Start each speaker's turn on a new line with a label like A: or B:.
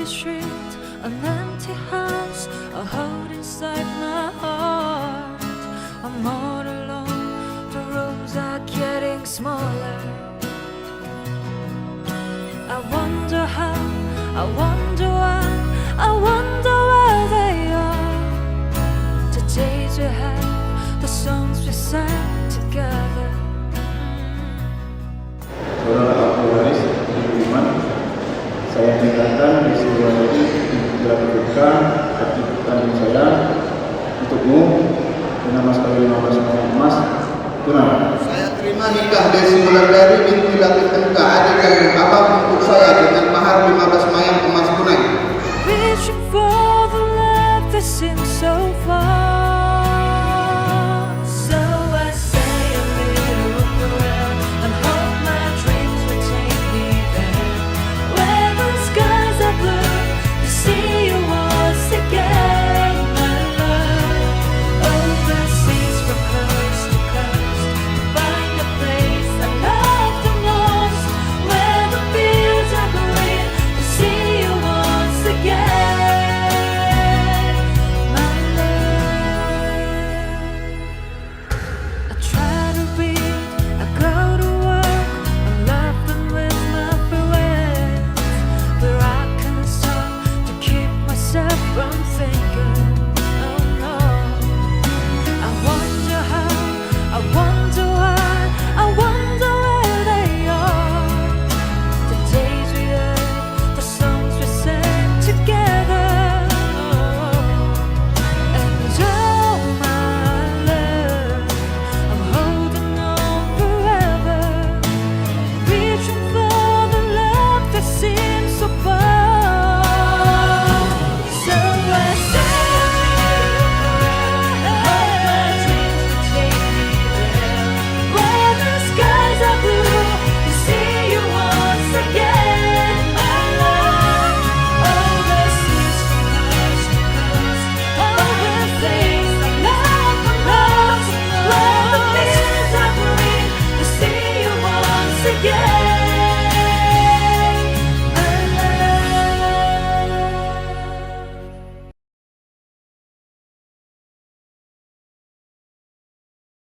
A: street, an empty house, a hole inside my heart. I'm all alone, the rooms are getting smaller. I wonder how, I wonder why, I wonder where they are. The days we had, the songs we sang together.
B: Saudara Abdul Haris Iman, saya tinggalkan di sebuah ini dilakukan hati tanding saya untukmu dengan mas kawin 15 emas tunai.
C: Saya terima nikah Desi Wulandari binti Latif MK adik kandung abang untuk saya dengan mahar 15 mayang emas tunai.
A: Reaching for the love that seems so far.